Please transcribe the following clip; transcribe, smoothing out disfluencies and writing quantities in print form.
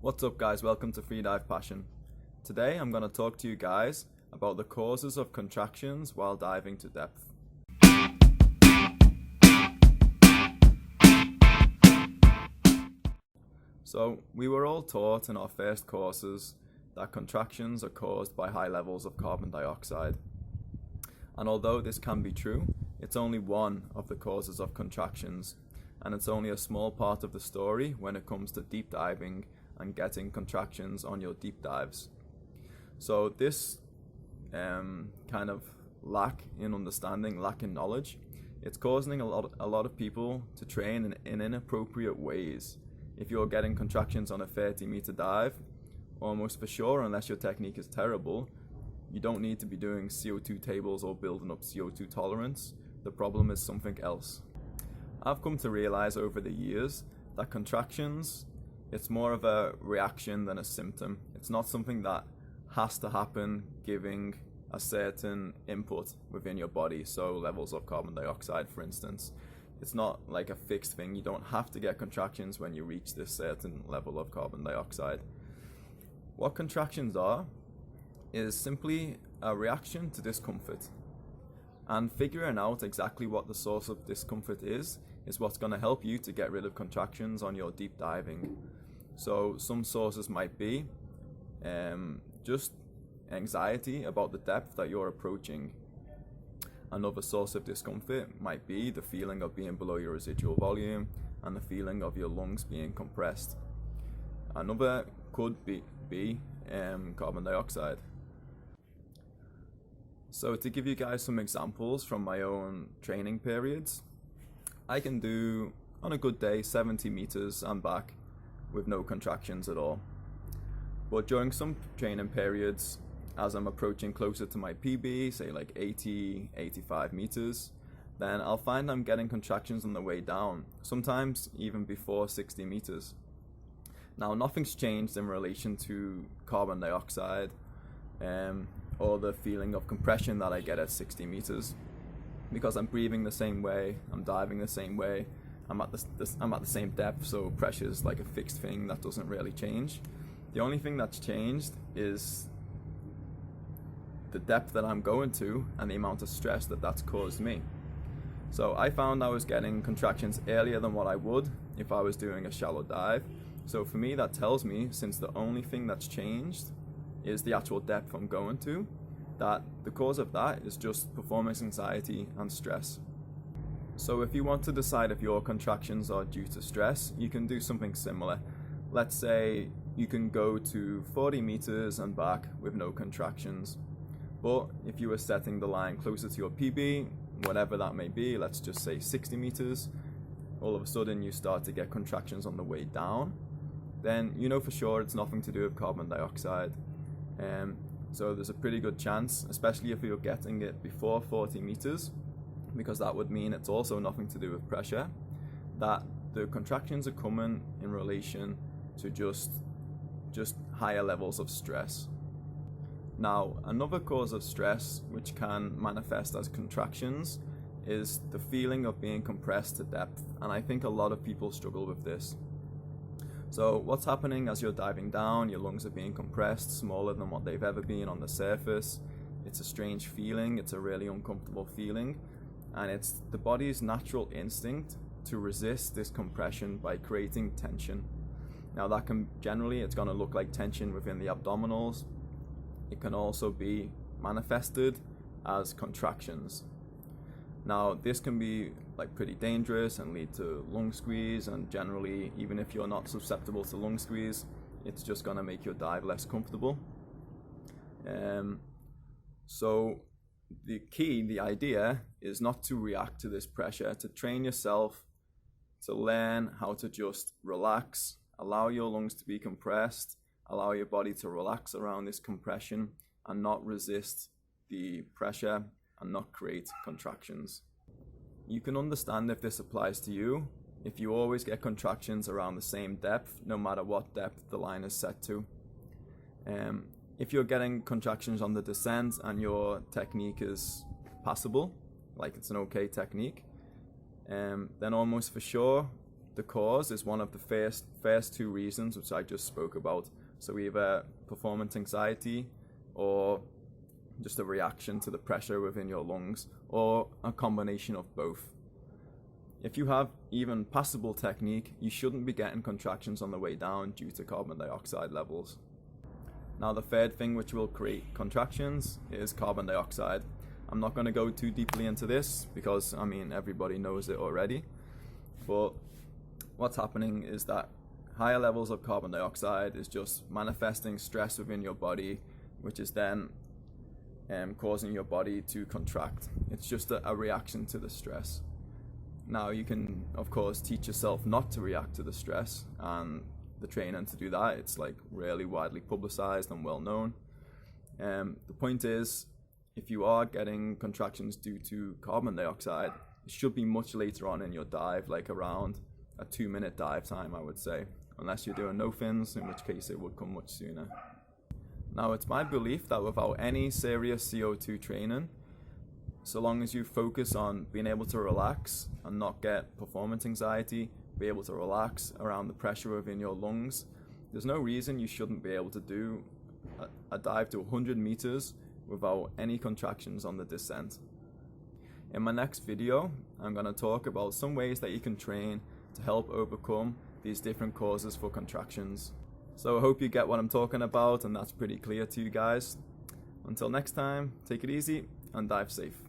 What's up guys, welcome to Freedive Passion. Today I'm going to talk to you guys about the causes of contractions while diving to depth. So we were all taught in our first courses that contractions are caused by high levels of carbon dioxide. And although this can be true, it's only one of the causes of contractions, and it's only a small part of the story when it comes to deep diving and getting contractions on your deep dives. So this kind of lack in understanding, lack in knowledge, it's causing a lot of people to train in inappropriate ways. If you're getting contractions on a 30-meter dive, almost for sure, unless your technique is terrible, you don't need to be doing CO2 tables or building up CO2 tolerance. The problem is something else. I've come to realize over the years that contractions, it's more of a reaction than a symptom. It's not something that has to happen giving a certain input within your body, so levels of carbon dioxide, for instance. It's not like a fixed thing. You don't have to get contractions when you reach this certain level of carbon dioxide. What contractions are is simply a reaction to discomfort. And figuring out exactly what the source of discomfort is what's going to help you to get rid of contractions on your deep diving. So some sources might be just anxiety about the depth that you're approaching. Another source of discomfort might be the feeling of being below your residual volume and the feeling of your lungs being compressed. Another could be carbon dioxide. So to give you guys some examples from my own training periods, I can do, on a good day, 70 meters and back with no contractions at all. But during some training periods, as I'm approaching closer to my PB, say like 80, 85 meters, then I'll find I'm getting contractions on the way down, sometimes even before 60 meters. Now, nothing's changed in relation to carbon dioxide or the feeling of compression that I get at 60 meters, because I'm breathing the same way, I'm diving the same way, I'm at the same depth, so pressure is like a fixed thing that doesn't really change. The only thing that's changed is the depth that I'm going to and the amount of stress that that's caused me. So I found I was getting contractions earlier than what I would if I was doing a shallow dive. So for me, that tells me, since the only thing that's changed is the actual depth I'm going to, that the cause of that is just performance anxiety and stress. So if you want to decide if your contractions are due to stress, you can do something similar. Let's say you can go to 40 meters and back with no contractions. But if you were setting the line closer to your PB, whatever that may be, let's just say 60 meters, all of a sudden you start to get contractions on the way down, then you know for sure it's nothing to do with carbon dioxide. So there's a pretty good chance, especially if you're getting it before 40 meters, because that would mean it's also nothing to do with pressure, that the contractions are coming in relation to just higher levels of stress. Now, another cause of stress which can manifest as contractions is the feeling of being compressed to depth, and I think a lot of people struggle with this. So what's happening as you're diving down? Your lungs are being compressed, smaller than what they've ever been on the surface. It's a strange feeling, it's a really uncomfortable feeling, and it's the body's natural instinct to resist this compression by creating tension. Now that can generally, it's going to look like tension within the abdominals. It can also be manifested as contractions. Now this can be like pretty dangerous and lead to lung squeeze, and generally, even if you're not susceptible to lung squeeze, it's just going to make your dive less comfortable. So the idea is not to react to this pressure, to train yourself to learn how to just relax, allow your lungs to be compressed, allow your body to relax around this compression and not resist the pressure and not create contractions. You can understand if this applies to you if you always get contractions around the same depth, no matter what depth the line is set to. If you're getting contractions on the descent and your technique is passable, like it's an okay technique, then almost for sure the cause is one of the first two reasons which I just spoke about. So either performance anxiety or just a reaction to the pressure within your lungs, or a combination of both. If you have even passable technique, you shouldn't be getting contractions on the way down due to carbon dioxide levels. Now the third thing which will create contractions is carbon dioxide. I'm not going to go too deeply into this because I mean everybody knows it already, but what's happening is that higher levels of carbon dioxide is just manifesting stress within your body, which is then causing your body to contract. It's just a reaction to the stress. Now you can of course teach yourself not to react to the stress, and the training to do that, it's like really widely publicized and well known. The point is, if you are getting contractions due to carbon dioxide, it should be much later on in your dive, like around a 2-minute dive time, I would say, unless you're doing no fins, in which case it would come much sooner. Now it's my belief that without any serious CO2 training, so long as you focus on being able to relax and not get performance anxiety, be able to relax around the pressure within your lungs, there's no reason you shouldn't be able to do a dive to 100 meters without any contractions on the descent. In my next video, I'm going to talk about some ways that you can train to help overcome these different causes for contractions. So I hope you get what I'm talking about and that's pretty clear to you guys. Until next time, take it easy and dive safe.